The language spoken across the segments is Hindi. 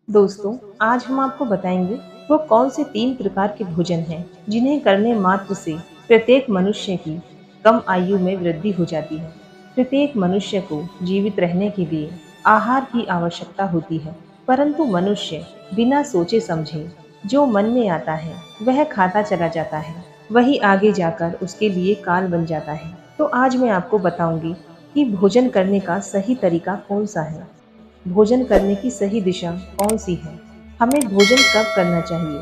दोस्तों, आज हम आपको बताएंगे वो कौन से 3 प्रकार के भोजन हैं जिन्हें करने मात्र से प्रत्येक मनुष्य की कम आयु में वृद्धि हो जाती है। प्रत्येक मनुष्य को जीवित रहने के लिए आहार की आवश्यकता होती है, परंतु मनुष्य बिना सोचे समझे जो मन में आता है वह खाता चला जाता है। वही आगे जाकर उसके लिए काल बन जाता है। तो आज मैं आपको बताऊंगी कि भोजन करने का सही तरीका कौन सा है, भोजन करने की सही दिशा कौन सी है, हमें भोजन कब करना चाहिए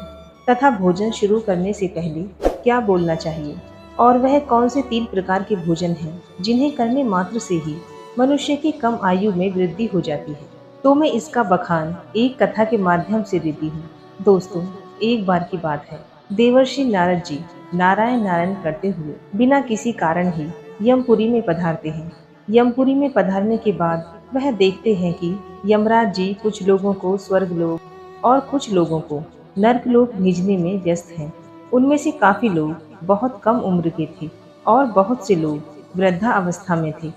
तथा भोजन शुरू करने से पहले क्या बोलना चाहिए, और वह कौन से 3 प्रकार के भोजन हैं जिन्हें करने मात्र से ही मनुष्य की कम आयु में वृद्धि हो जाती है। तो मैं इसका बखान एक कथा के माध्यम से देती हूँ। दोस्तों, एक बार की बात है, देवर्षि नारद जी नारायण नारायण करते हुए बिना किसी कारण ही यमपुरी में पधारते हैं। यमपुरी में पधारने के बाद वह देखते हैं कि यमराज जी कुछ लोगों को स्वर्गलोक और कुछ लोगों को नर्कलोक भेजने में व्यस्त हैं। उनमें से काफी लोग बहुत कम उम्र के थे और बहुत से लोग वृद्धा अवस्था में थे।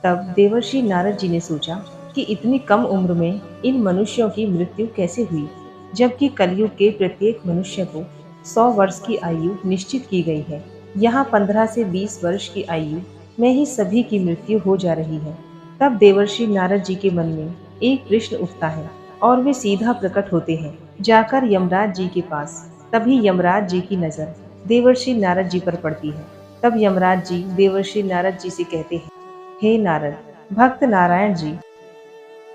तब देवर्षि नारद जी ने सोचा कि इतनी कम उम्र में इन मनुष्यों की मृत्यु कैसे हुई, जबकि कलयुग के प्रत्येक मनुष्य को 100 वर्ष की आयु निश्चित की गई है। यहाँ 15 से 20 वर्ष की आयु में ही सभी की मृत्यु हो जा रही है। तब देवर्षि नारद जी के मन में एक प्रश्न उठता है और वे सीधा प्रकट होते हैं जाकर यमराज जी के पास। तभी यमराज जी की नजर देवर्षि नारद जी पर पड़ती है। तब यमराज जी देवर्षि नारद जी से कहते हैं, हे नारद, भक्त नारायण जी,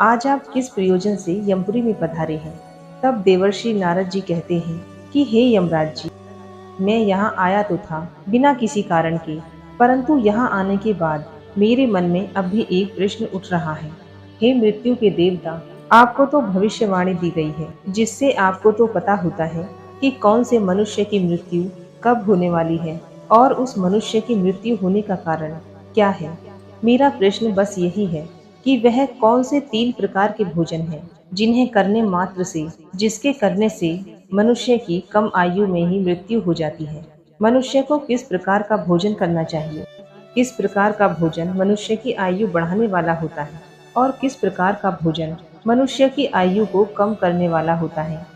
आज आप किस प्रयोजन से यमपुरी में पधारे हैं। तब देवर्षि नारद जी कहते हैं कि हे यमराज जी, मैं यहाँ आया तो था बिना किसी कारण के, परंतु यहाँ आने के बाद मेरे मन में अब भी एक प्रश्न उठ रहा है। हे मृत्यु के देवता, आपको तो भविष्यवाणी दी गई है, जिससे आपको तो पता होता है कि कौन से मनुष्य की मृत्यु कब होने वाली है और उस मनुष्य की मृत्यु होने का कारण क्या है। मेरा प्रश्न बस यही है कि वह कौन से 3 प्रकार के भोजन हैं जिन्हें करने मात्र से, जिसके करने से मनुष्य की कम आयु में ही मृत्यु हो जाती है। मनुष्य को किस प्रकार का भोजन करना चाहिए, किस प्रकार का भोजन मनुष्य की आयु बढ़ाने वाला होता है और किस प्रकार का भोजन मनुष्य की आयु को कम करने वाला होता है,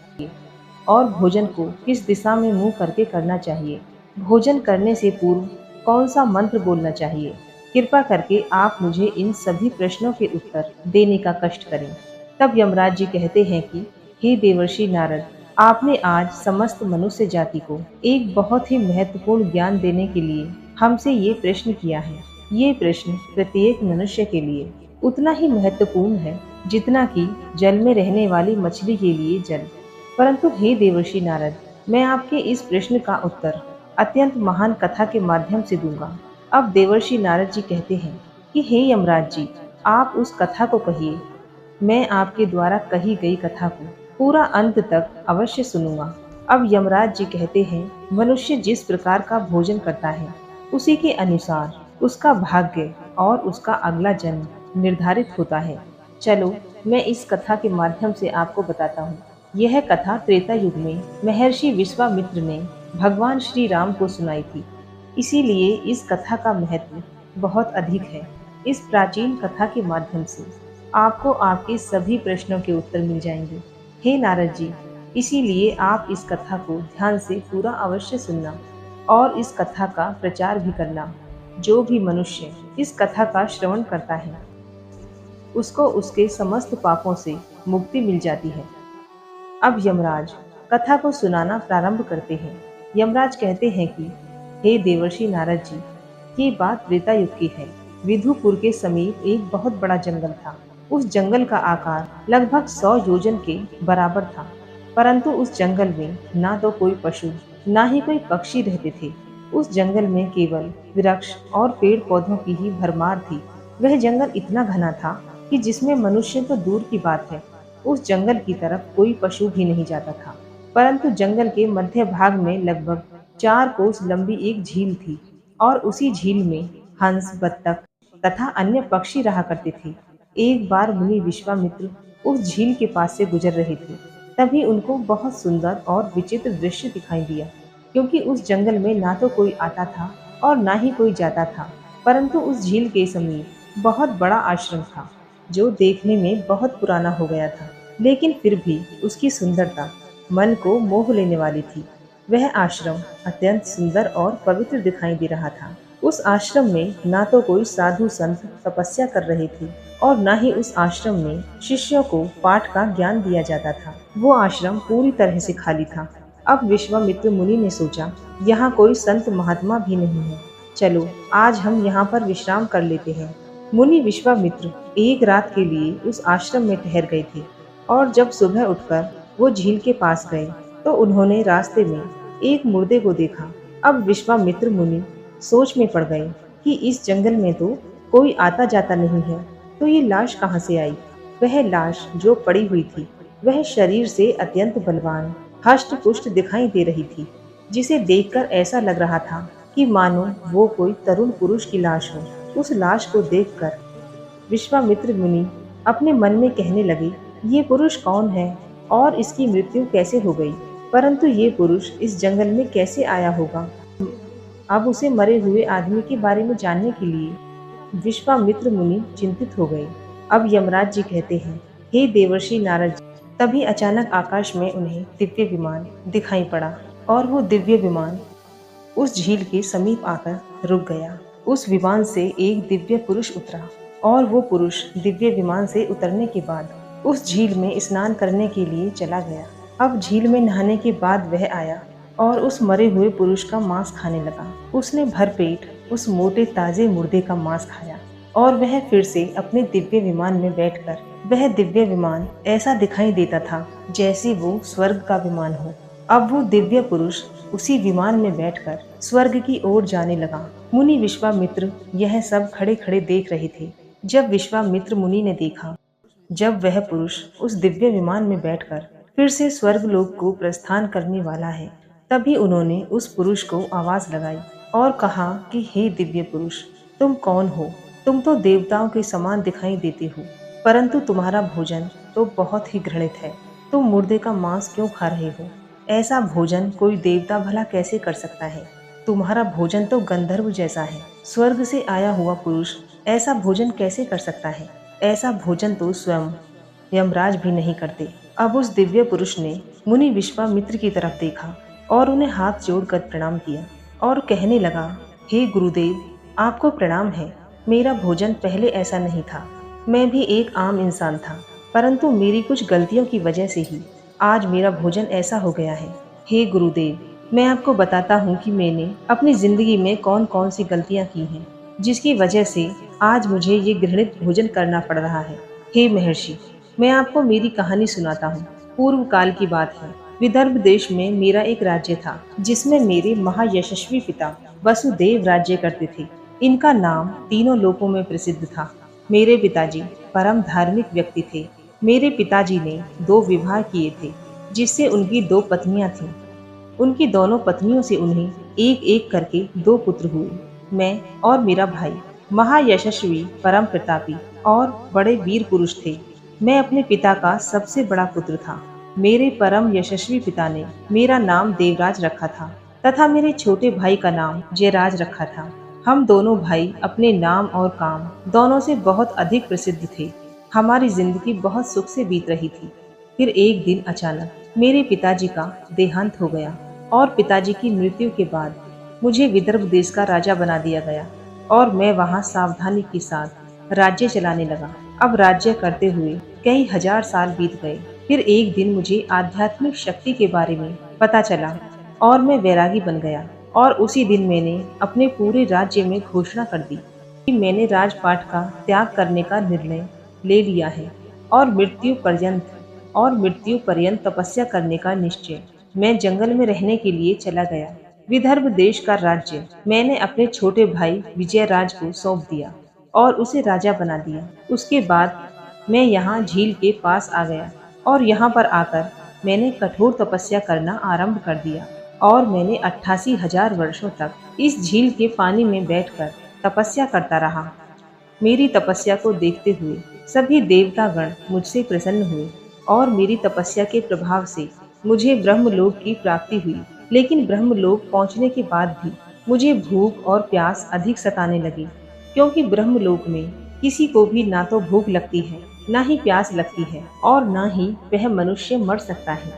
और भोजन को किस दिशा में मुंह करके करना चाहिए। भोजन करने से पूर्व कौन सा मंत्र बोलना चाहिए। कृपा करके आप मुझे इन सभी प्रश्नों के उत्तर देने का कष्ट करें। तब यमराज जी कहते हैं कि हे देवर्षि नारद, आपने आज समस्त मनुष्य जाति को एक बहुत ही महत्वपूर्ण ज्ञान देने के लिए हमसे ये प्रश्न किया है। ये प्रश्न प्रत्येक मनुष्य के लिए उतना ही महत्वपूर्ण है जितना कि जल में रहने वाली मछली के लिए जल। परंतु हे देवर्षि नारद, मैं आपके इस प्रश्न का उत्तर अत्यंत महान कथा के माध्यम से दूंगा। अब देवर्षि नारद जी कहते हैं कि हे यमराज जी, आप उस कथा को कहिए। मैं आपके द्वारा कही गई कथा को पूरा अंत तक अवश्य सुनूंगा। अब यमराज जी कहते हैं, मनुष्य जिस प्रकार का भोजन करता है उसी के अनुसार उसका भाग्य और उसका अगला जन्म निर्धारित होता है। चलो, मैं इस कथा के माध्यम से आपको बताता हूँ। यह कथा त्रेता युग में महर्षि विश्वामित्र ने भगवान श्री राम को सुनाई थी, इसीलिए इस कथा का महत्व बहुत अधिक है। इस प्राचीन कथा के माध्यम से आपको आपके सभी प्रश्नों के उत्तर मिल जाएंगे। हे नारद जी, इसीलिए आप इस कथा को ध्यान से पूरा अवश्य सुनना और इस कथा का प्रचार भी करना। जो भी मनुष्य इस कथा का श्रवण करता है उसको उसके समस्त पापों से मुक्ति मिल जाती है। अब यमराज कथा को सुनाना प्रारंभ करते हैं। यमराज कहते हैं कि हे देवर्षि नारद जी, ये बात त्रेता युग की है। विधुपुर के समीप एक बहुत बड़ा जंगल था। उस जंगल का आकार लगभग 100 योजन के बराबर था, परंतु उस जंगल में ना तो कोई पशु ना ही कोई पक्षी रहते थे। उस जंगल में केवल वृक्ष और पेड़ पौधों की ही भरमार थी। वह जंगल इतना घना था कि जिसमें मनुष्य तो दूर की बात है, उस जंगल की तरफ कोई पशु भी नहीं जाता था। परंतु जंगल के मध्य भाग में लगभग 4 कोस लंबी एक झील थी और उसी झील में हंस, बत्तख तथा अन्य पक्षी रहा करते थे। एक बार मुनि विश्वामित्र उस झील के पास से गुजर रहे थे। तभी उनको बहुत सुंदर और विचित्र दृश्य दिखाई दिया, क्योंकि उस जंगल में ना तो कोई आता था और ना ही कोई जाता था, परंतु उस झील के समीप बहुत बड़ा आश्रम था जो देखने में बहुत पुराना हो गया था। लेकिन फिर भी उसकी सुंदरता मन को मोह लेने वाली थी। वह आश्रम अत्यंत सुंदर और पवित्र दिखाई दे रहा था। उस आश्रम में ना तो कोई साधु संत तपस्या कर रहे थे और न ही उस आश्रम में शिष्यों को पाठ का ज्ञान दिया जाता था। वो आश्रम पूरी तरह से खाली था। अब विश्वामित्र मुनि ने सोचा, यहाँ कोई संत महात्मा भी नहीं है। चलो आज हम यहाँ पर विश्राम कर लेते हैं। मुनि विश्वामित्र एक रात के लिए उस आश्रम में ठहर गए थे और जब सुबह उठकर वो झील के पास गए तो उन्होंने रास्ते में एक मुर्दे को देखा। अब विश्वामित्र मुनि सोच में पड़ गए कि इस जंगल में तो कोई आता जाता नहीं है, तो ये लाश कहाँ से आई। वह लाश जो पड़ी हुई थी वह शरीर से अत्यंत बलवान हष्ट पुष्ट दिखाई दे रही थी, जिसे देखकर ऐसा लग रहा था कि मानो वो कोई तरुण पुरुष की लाश हो। उस लाश को देखकर विश्वामित्र मुनि अपने मन में कहने लगे, ये पुरुष कौन है और इसकी मृत्यु कैसे हो गई। परंतु ये पुरुष इस जंगल में कैसे आया होगा। अब उसे मरे हुए आदमी के बारे में जानने के लिए विश्वामित्र मुनि चिंतित हो गए। अब यमराज जी कहते हैं, हे देवर्षि नारद जी। तभी अचानक आकाश में उन्हें दिव्य विमान दिखाई पड़ा और वो दिव्य विमान उस झील के समीप आकर रुक गया। उस विमान से एक दिव्य पुरुष उतरा और वो पुरुष दिव्य विमान से उतरने के बाद उस झील में स्नान करने के लिए चला गया। अब झील में नहाने के बाद वह आया और उस मरे हुए पुरुष का मांस खाने लगा। उसने भरपेट उस मोटे ताजे मुर्दे का मांस खाया और वह फिर से अपने दिव्य विमान में बैठकर वह दिव्य विमान ऐसा दिखाई देता था जैसे वो स्वर्ग का विमान हो। अब वो दिव्य पुरुष उसी विमान में बैठकर स्वर्ग की ओर जाने लगा। मुनि विश्वामित्र यह सब खड़े खड़े देख रहे थे। जब विश्वामित्र मुनि ने देखा जब वह पुरुष उस दिव्य विमान में बैठकर फिर से स्वर्ग लोक को प्रस्थान करने वाला है, तभी उन्होंने उस पुरुष को आवाज लगाई और कहा कि हे दिव्य पुरुष, तुम कौन हो। तुम तो देवताओं के समान दिखाई देते हो, परंतु तुम्हारा भोजन तो बहुत ही घृणित है। तुम मुर्दे का मांस क्यों खा रहे हो। ऐसा भोजन कोई देवता भला कैसे कर सकता है। तुम्हारा भोजन तो गंधर्व जैसा है। स्वर्ग से आया हुआ पुरुष ऐसा भोजन कैसे कर सकता है। ऐसा भोजन तो स्वयं यमराज भी नहीं करते। अब उस दिव्य पुरुष ने मुनि विश्वामित्र की तरफ देखा और उन्हें हाथ जोड़कर प्रणाम किया और कहने लगा, हे गुरुदेव, आपको प्रणाम है। मेरा भोजन पहले ऐसा नहीं था। मैं भी एक आम इंसान था, परंतु मेरी कुछ गलतियों की वजह से ही आज मेरा भोजन ऐसा हो गया है। हे गुरुदेव, मैं आपको बताता हूँ कि मैंने अपनी जिंदगी में कौन कौन सी गलतियाँ की हैं, जिसकी वजह से आज मुझे ये घृणित भोजन करना पड़ रहा है। हे महर्षि, मैं आपको मेरी कहानी सुनाता हूँ। पूर्व काल की बात है। विदर्भ देश में मेरा एक राज्य था, जिसमें मेरे महायशस्वी पिता वसुदेव राज्य करते थे। इनका नाम तीनों लोकों में प्रसिद्ध था। मेरे पिताजी परम धार्मिक व्यक्ति थे। मेरे पिताजी ने 2 विवाह किए थे, जिससे उनकी 2 पत्नियां थीं। उनकी दोनों पत्नियों से उन्हें एक एक करके 2 पुत्र हुए। मैं और मेरा भाई महायशस्वी, परम प्रतापी और बड़े वीर पुरुष थे। मैं अपने पिता का सबसे बड़ा पुत्र था। मेरे परम यशस्वी पिता ने मेरा नाम देवराज रखा था तथा मेरे छोटे भाई का नाम जयराज रखा था। हम दोनों भाई अपने नाम और काम दोनों से बहुत अधिक प्रसिद्ध थे। हमारी जिंदगी बहुत सुख से बीत रही थी। फिर एक दिन अचानक मेरे पिताजी का देहांत हो गया और पिताजी की मृत्यु के बाद मुझे विदर्भ देश का राजा बना दिया गया और मैं वहाँ सावधानी के साथ राज्य चलाने लगा। अब राज्य करते हुए कई हजार साल बीत गए। फिर एक दिन मुझे आध्यात्मिक शक्ति के बारे में पता चला और मैं वैरागी बन गया और उसी दिन मैंने अपने पूरे राज्य में घोषणा कर दी कि मैंने राजपाट का त्याग करने का निर्णय ले लिया है और मृत्यु पर्यंत तपस्या करने का निश्चय। मैं जंगल में रहने के लिए चला गया। विदर्भ देश का राज्य मैंने अपने छोटे भाई विजयराज को सौंप दिया और उसे राजा बना दिया। उसके बाद मैं यहाँ झील के पास आ गया और यहाँ पर आकर मैंने कठोर तपस्या करना आरंभ कर दिया और मैंने 88,000 वर्षों तक इस झील के पानी में बैठकर तपस्या करता रहा। मेरी तपस्या को देखते हुए सभी देवतागण मुझसे प्रसन्न हुए और मेरी तपस्या के प्रभाव से मुझे ब्रह्मलोक की प्राप्ति हुई। लेकिन ब्रह्मलोक पहुंचने के बाद भी मुझे भूख और प्यास अधिक सताने लगी, क्योंकि ब्रह्मलोक में किसी को भी ना तो भूख लगती है ना ही प्यास लगती है और ना ही वह मनुष्य मर सकता है।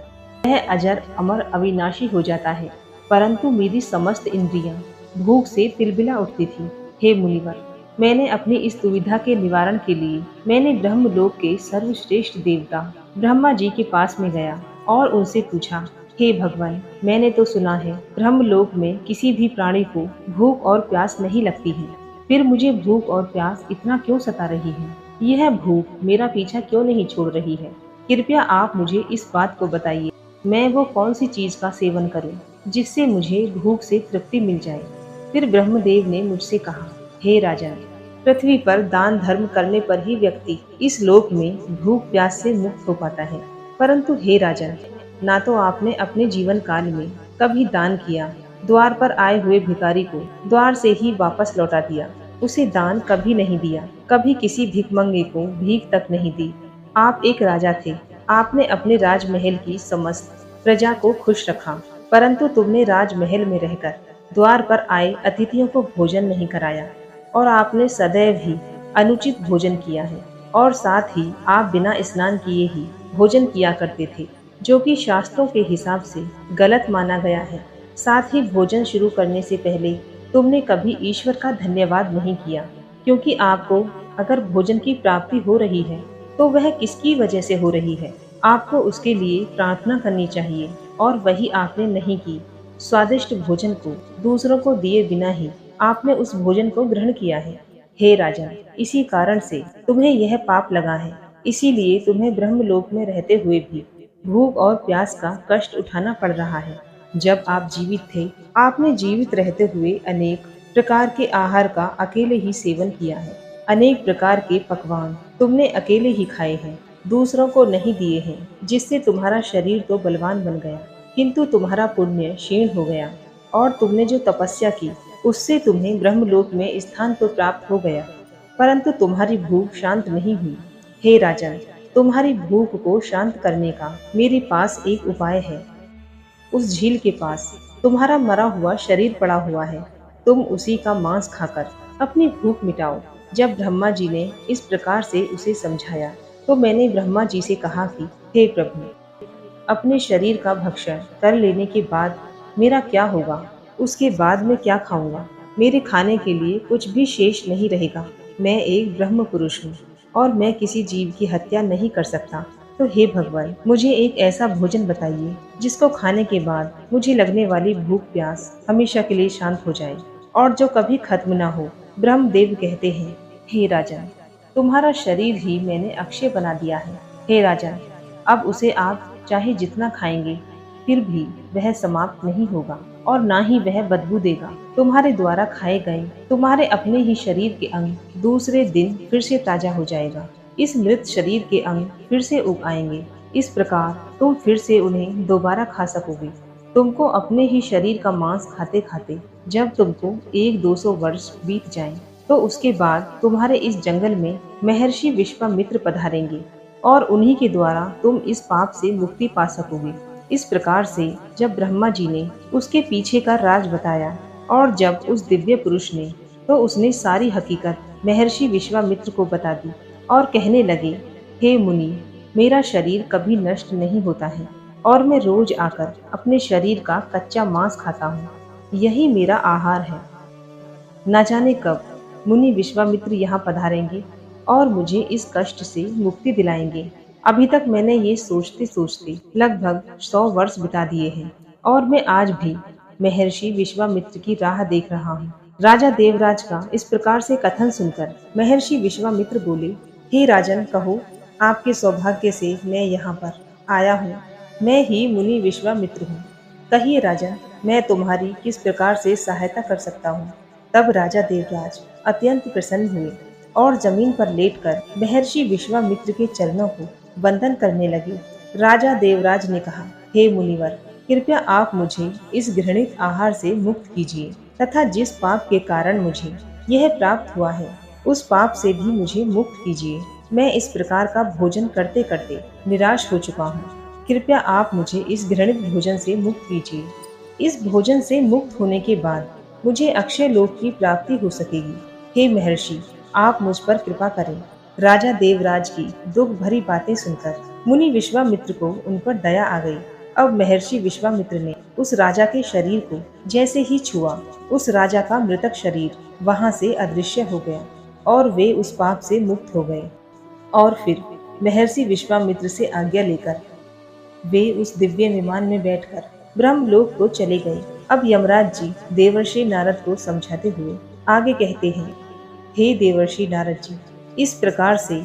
वह अजर अमर अविनाशी हो जाता है। परंतु मेरी समस्त इंद्रियां भूख से तिलबिला उठती थी। हे मुनिवर, मैंने अपनी इस दुविधा के निवारण के लिए मैंने ब्रह्मलोक के सर्वश्रेष्ठ देवता ब्रह्मा जी के पास में गया और उनसे पूछा, हे भगवान, मैंने तो सुना है ब्रह्मलोक में किसी भी प्राणी को भूख और प्यास नहीं लगती है। फिर मुझे भूख और प्यास इतना क्यों सता रही है? यह भूख मेरा पीछा क्यों नहीं छोड़ रही है? कृपया आप मुझे इस बात को बताइए। मैं वो कौन सी चीज का सेवन करूं जिससे मुझे भूख से तृप्ति मिल जाए? फिर ब्रह्मदेव ने मुझसे कहा, हे राजन, पृथ्वी पर दान धर्म करने पर ही व्यक्ति इस लोक में भूख प्यास से मुक्त हो पाता है। परंतु हे राजन, ना तो आपने अपने जीवन काल में कभी दान किया, द्वार पर आए हुए भिखारी को द्वार से ही वापस लौटा दिया, उसे दान कभी नहीं दिया, कभी किसी भिखमंगे को भीख तक नहीं दी। आप एक राजा थे, आपने अपने राजमहल की समस्त प्रजा को खुश रखा, परंतु तुमने राजमहल में रहकर द्वार पर आए अतिथियों को भोजन नहीं कराया और आपने सदैव ही अनुचित भोजन किया है। और साथ ही आप बिना स्नान किए ही भोजन किया करते थे, जो कि शास्त्रों के हिसाब से गलत माना गया है। साथ ही भोजन शुरू करने से पहले तुमने कभी ईश्वर का धन्यवाद नहीं किया, क्योंकि आपको अगर भोजन की प्राप्ति हो रही है तो वह किसकी वजह से हो रही है? आपको उसके लिए प्रार्थना करनी चाहिए और वही आपने नहीं की। स्वादिष्ट भोजन को दूसरों को दिए बिना ही आपने उस भोजन को ग्रहण किया है। हे राजन, इसी कारण से तुम्हें यह पाप लगा है। इसीलिए तुम्हें ब्रह्मलोक में रहते हुए भी भूख और प्यास का कष्ट उठाना पड़ रहा है। जब आप जीवित थे, आपने जीवित रहते हुए अनेक प्रकार के आहार का अकेले ही सेवन किया है। अनेक प्रकार के पकवान तुमने अकेले ही खाए हैं, दूसरों को नहीं दिए हैं, जिससे तुम्हारा शरीर तो बलवान बन गया, किंतु तुम्हारा पुण्य क्षीण हो गया। और तुमने जो तपस्या की, उससे तुम्हें ब्रह्मलोक में स्थान तो प्राप्त हो गया, परंतु तुम्हारी भूख शांत नहीं हुई। हे राजन, तुम्हारी भूख को शांत करने का मेरे पास एक उपाय है। उस झील के पास तुम्हारा मरा हुआ शरीर पड़ा हुआ है, तुम उसी का मांस खाकर अपनी भूख मिटाओ। जब ब्रह्मा जी ने इस प्रकार से उसे समझाया, तो मैंने ब्रह्मा जी से कहा कि हे प्रभु, अपने शरीर का भक्षण कर लेने के बाद मेरा क्या होगा? उसके बाद मैं क्या खाऊंगा? मेरे खाने के लिए कुछ भी शेष नहीं रहेगा। मैं एक ब्रह्म पुरुष हूँ और मैं किसी जीव की हत्या नहीं कर सकता। तो हे भगवान, मुझे एक ऐसा भोजन बताइए जिसको खाने के बाद मुझे लगने वाली भूख प्यास हमेशा के लिए शांत हो जाए और जो कभी खत्म ना हो। ब्रह्मदेव कहते हैं, हे राजन, तुम्हारा शरीर ही मैंने अक्षय बना दिया है। हे राजन, अब उसे आप चाहे जितना खाएंगे फिर भी वह समाप्त नहीं होगा और ना ही वह बदबू देगा। तुम्हारे द्वारा खाए गए तुम्हारे अपने ही शरीर के अंग दूसरे दिन फिर से ताजा हो जाएगा। इस मृत शरीर के अंग फिर से उग आएंगे। इस प्रकार तुम फिर से उन्हें दोबारा खा सकोगे। तुमको अपने ही शरीर का मांस खाते खाते जब तुमको 100-200 वर्ष बीत जाएं, तो उसके बाद तुम्हारे इस जंगल में महर्षि विश्वामित्र पधारेंगे और उन्हीं के द्वारा तुम इस पाप से मुक्ति पा सकोगे। इस प्रकार से जब ब्रह्मा जी ने उसके पीछे का राज बताया और जब उस दिव्य पुरुष ने, तो उसने सारी हकीकत महर्षि विश्वामित्र को बता दी और कहने लगे, हे मुनि, मेरा शरीर कभी नष्ट नहीं होता है और मैं रोज आकर अपने शरीर का कच्चा मांस खाता हूँ। यही मेरा आहार है। न जाने कब मुनि विश्वामित्र यहाँ पधारेंगे और मुझे इस कष्ट से मुक्ति दिलाएंगे। अभी तक मैंने ये सोचते सोचते लगभग 100 वर्ष बिता दिए हैं और मैं आज भी महर्षि विश्वामित्र की राह देख रहा हूँ। राजा देवराज का इस प्रकार से कथन सुनकर महर्षि विश्वामित्र बोले, हे राजन, कहो, आपके सौभाग्य से मैं यहाँ पर आया हूँ। मैं ही मुनि विश्वामित्र हूँ। कहिए राजन, मैं तुम्हारी किस प्रकार से सहायता कर सकता हूँ? तब राजा देवराज अत्यंत प्रसन्न हुए और जमीन पर लेटकर महर्षि विश्वामित्र के चरणों को वंदन करने लगे। राजा देवराज ने कहा, हे मुनिवर, कृपया आप मुझे इस घृणित आहार से मुक्त कीजिए तथा जिस पाप के कारण मुझे यह प्राप्त हुआ है, उस पाप से भी मुझे मुक्त कीजिए। मैं इस प्रकार का भोजन करते करते निराश हो चुका हूँ। कृपया आप मुझे इस घृणित भोजन से मुक्त कीजिए। इस भोजन से मुक्त होने के बाद मुझे अक्षय लोक की प्राप्ति हो सकेगी। हे महर्षि, आप मुझ पर कृपा करें। राजा देवराज की दुख भरी बातें सुनकर मुनि विश्वामित्र को उन पर दया आ गई। अब महर्षि विश्वामित्र ने उस राजा के शरीर को जैसे ही छुआ, उस राजा का मृतक शरीर वहां से अदृश्य हो गया और वे उस पाप से मुक्त हो गए। और फिर महर्षि विश्वामित्र से आज्ञा लेकर वे उस दिव्य विमान में बैठकर ब्रह्मलोक को चले गए। अब यमराज जी देवर्षि नारद को समझाते हुए आगे कहते हैं, हे देवर्षि नारद जी, इस प्रकार से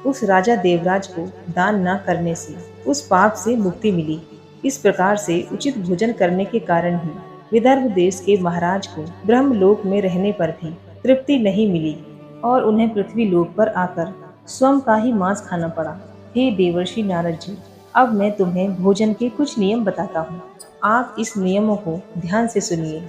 उस राजा देवराज को दान न करने से उस पाप से मुक्ति मिली। इस प्रकार से उचित भोजन करने के कारण ही विदर्भ देश के महाराज को ब्रह्मलोक में रहने पर भी तृप्ति नहीं मिली और उन्हें पृथ्वी लोक पर आकर स्वयं का ही मांस खाना पड़ा। हे देवर्षि नारद जी, अब मैं तुम्हें भोजन के कुछ नियम बताता हूँ। आप इस नियमों को ध्यान से सुनिए।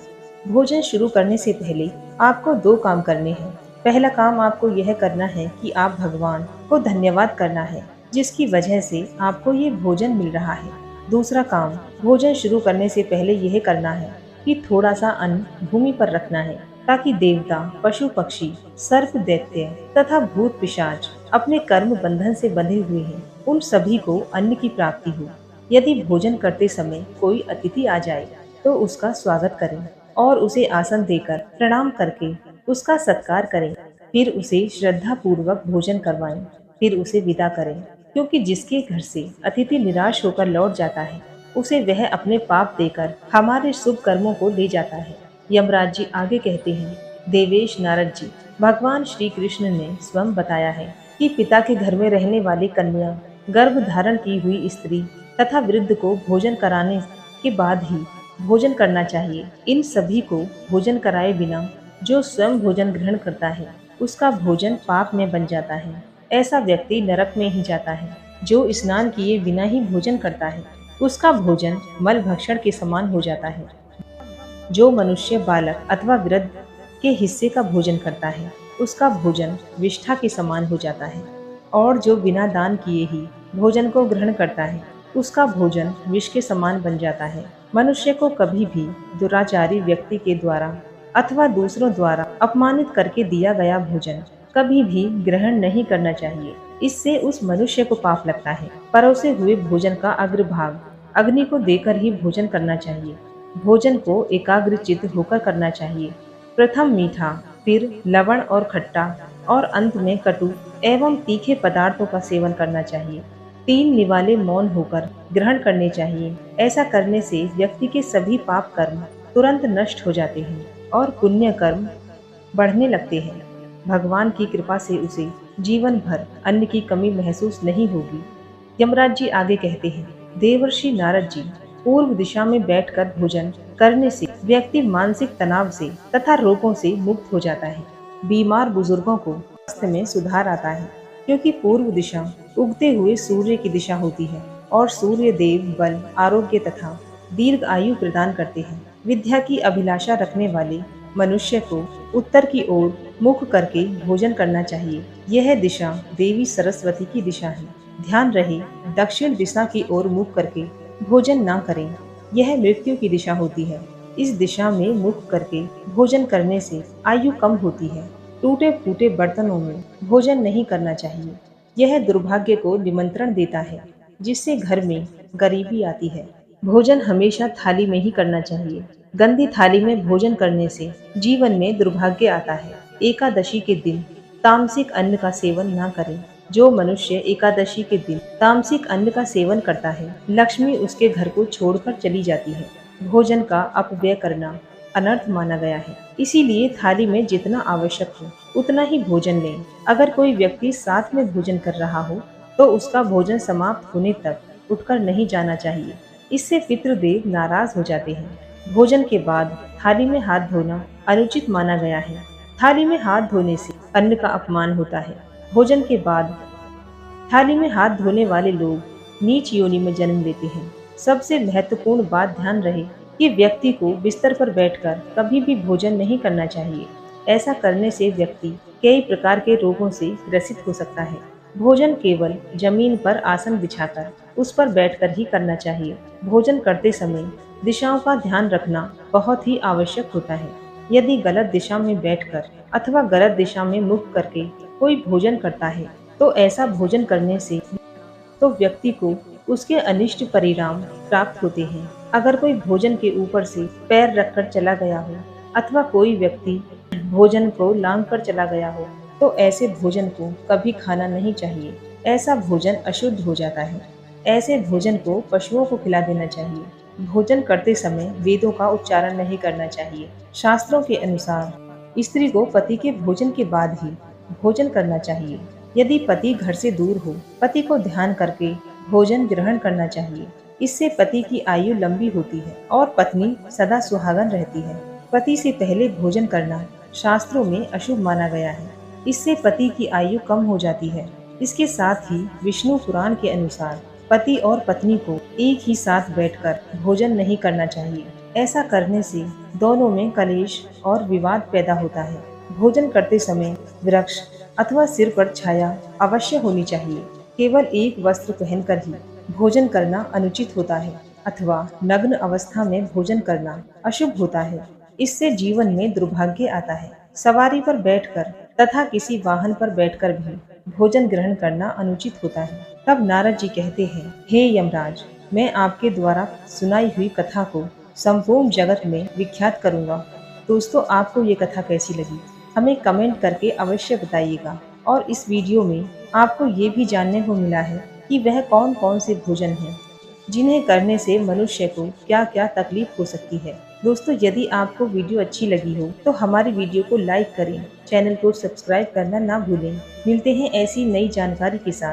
भोजन शुरू करने से पहले आपको दो काम करने हैं। पहला काम आपको यह करना है कि आप भगवान को धन्यवाद करना है, जिसकी वजह से आपको ये भोजन मिल रहा है। दूसरा काम भोजन शुरू करने से पहले यह करना है कि थोड़ा सा अन्न भूमि पर रखना है, ताकि देवता, पशु पक्षी, सर्प दैत्य तथा भूत पिशाच अपने कर्म बंधन से बंधे हुए हैं, उन सभी को अन्न की प्राप्ति हो। यदि भोजन करते समय कोई अतिथि आ जाए तो उसका स्वागत करें और उसे आसन देकर प्रणाम करके उसका सत्कार करें। फिर उसे श्रद्धा पूर्वक भोजन करवाएं, फिर उसे विदा करें, क्योंकि जिसके घर से अतिथि निराश होकर लौट जाता है, उसे वह अपने पाप देकर हमारे शुभ कर्मों को ले जाता है। यमराज जी आगे कहते हैं, देवेश नारद जी, भगवान श्री कृष्ण ने स्वयं बताया है कि पिता के घर में रहने वाली कन्या, गर्भ धारण की हुई स्त्री तथा वृद्ध को भोजन कराने के बाद ही भोजन करना चाहिए। इन सभी को भोजन कराए बिना जो स्वयं भोजन ग्रहण करता है, उसका भोजन पाप में बन जाता है। ऐसा व्यक्ति नरक में ही जाता है। जो स्नान किए बिना ही भोजन करता है, उसका भोजन मल भक्षण के समान हो जाता है। जो मनुष्य बालक अथवा वृद्ध के हिस्से का भोजन करता है, उसका भोजन विष्ठा के समान हो जाता है। और जो बिना दान किए ही भोजन को ग्रहण करता है, उसका भोजन विष के समान बन जाता है। मनुष्य को कभी भी दुराचारी व्यक्ति के द्वारा अथवा दूसरों द्वारा अपमानित करके दिया गया भोजन कभी भी ग्रहण नहीं करना चाहिए। इससे उस मनुष्य को पाप लगता है। परोसे हुए भोजन का अग्रभाग अग्नि को देकर ही भोजन करना चाहिए। भोजन को एकाग्रचित्त होकर करना चाहिए। प्रथम मीठा, फिर लवण और खट्टा और अंत में कटु एवं तीखे पदार्थों का सेवन करना चाहिए। 3 निवाले मौन होकर ग्रहण करने चाहिए। ऐसा करने से व्यक्ति के सभी पाप कर्म तुरंत नष्ट हो जाते हैं और पुण्य कर्म बढ़ने लगते हैं। भगवान की कृपा से उसे जीवन भर अन्न की कमी महसूस नहीं होगी। यमराज जी आगे कहते हैं, देवर्षि नारद जी, पूर्व दिशा में बैठकर भोजन करने से व्यक्ति मानसिक तनाव से तथा रोगों से मुक्त हो जाता है। बीमार बुजुर्गों को स्वास्थ्य में सुधार आता है, क्योंकि पूर्व दिशा उगते हुए सूर्य की दिशा होती है और सूर्य देव बल, आरोग्य तथा दीर्घ आयु प्रदान करते हैं। विद्या की अभिलाषा रखने वाले मनुष्य को उत्तर की ओर मुख करके भोजन करना चाहिए। यह दिशा देवी सरस्वती की दिशा है। ध्यान रहे, दक्षिण दिशा की ओर मुख करके भोजन ना करें, यह मृत्यु की दिशा होती है। इस दिशा में मुख करके भोजन करने से आयु कम होती है। टूटे फूटे बर्तनों में भोजन नहीं करना चाहिए। यह दुर्भाग्य को निमंत्रण देता है, जिससे घर में गरीबी आती है। भोजन हमेशा थाली में ही करना चाहिए। गंदी थाली में भोजन करने से जीवन में दुर्भाग्य आता है। एकादशी के दिन तामसिक अन्न का सेवन ना करें। जो मनुष्य एकादशी के दिन तामसिक अन्न का सेवन करता है, लक्ष्मी उसके घर को छोड़कर चली जाती है। भोजन का अपव्यय करना अनर्थ माना गया है। इसीलिए थाली में जितना आवश्यक हो उतना ही भोजन लें। अगर कोई व्यक्ति साथ में भोजन कर रहा हो तो उसका भोजन समाप्त होने तक उठकर नहीं जाना चाहिए। इससे पितृदेव नाराज हो जाते हैं। भोजन के बाद थाली में हाथ धोना अनुचित माना गया है। थाली में हाथ धोने से अन्न का अपमान होता है। भोजन के बाद थाली में हाथ धोने वाले लोग नीच योनि में जन्म लेते हैं। सबसे महत्वपूर्ण बात ध्यान रहे कि व्यक्ति को बिस्तर पर बैठकर कभी भी भोजन नहीं करना चाहिए। ऐसा करने से व्यक्ति कई प्रकार के रोगों से ग्रसित हो सकता है। भोजन केवल जमीन पर आसन बिछाकर उस पर बैठकर ही करना चाहिए। भोजन करते समय दिशाओं का ध्यान रखना बहुत ही आवश्यक होता है। यदि गलत दिशा में बैठकर अथवा गलत दिशा में मुख करके कोई भोजन करता है तो ऐसा भोजन करने से तो व्यक्ति को उसके अनिष्ट परिणाम प्राप्त होते हैं। अगर कोई भोजन के ऊपर से पैर रखकर चला गया हो अथवा कोई व्यक्ति भोजन को लांघ कर चला गया हो तो ऐसे भोजन को कभी खाना नहीं चाहिए। ऐसा भोजन अशुद्ध हो जाता है। ऐसे भोजन को पशुओं को खिला देना चाहिए। भोजन करते समय वेदों का उच्चारण नहीं करना चाहिए। शास्त्रों के अनुसार स्त्री को पति के भोजन के बाद ही भोजन करना चाहिए। यदि पति घर से दूर हो, पति को ध्यान करके भोजन ग्रहण करना चाहिए। इससे पति की आयु लंबी होती है और पत्नी सदा सुहागन रहती है। पति से पहले भोजन करना शास्त्रों में अशुभ माना गया है। इससे पति की आयु कम हो जाती है। इसके साथ ही विष्णु पुराण के अनुसार पति और पत्नी को एक ही साथ बैठकर भोजन नहीं करना चाहिए। ऐसा करने से दोनों में कलेश और विवाद पैदा होता है। भोजन करते समय वृक्ष अथवा सिर पर छाया अवश्य होनी चाहिए। केवल एक वस्त्र पहनकर ही भोजन करना अनुचित होता है अथवा नग्न अवस्था में भोजन करना अशुभ होता है। इससे जीवन में दुर्भाग्य आता है। सवारी पर बैठकर तथा किसी वाहन पर बैठकर भी भोजन ग्रहण करना अनुचित होता है। तब नारद जी कहते हैं, हे यमराज, मैं आपके द्वारा सुनाई हुई कथा को संपूर्ण जगत में विख्यात करूंगा। दोस्तों, आपको ये कथा कैसी लगी हमें कमेंट करके अवश्य बताइएगा। और इस वीडियो में आपको ये भी जानने को मिला है कि वह कौन कौन से भोजन हैं जिन्हें करने से मनुष्य को क्या क्या तकलीफ हो सकती है। दोस्तों, यदि आपको वीडियो अच्छी लगी हो तो हमारी वीडियो को लाइक करें, चैनल को सब्सक्राइब करना ना भूलें। मिलते हैं ऐसी नई जानकारी के साथ।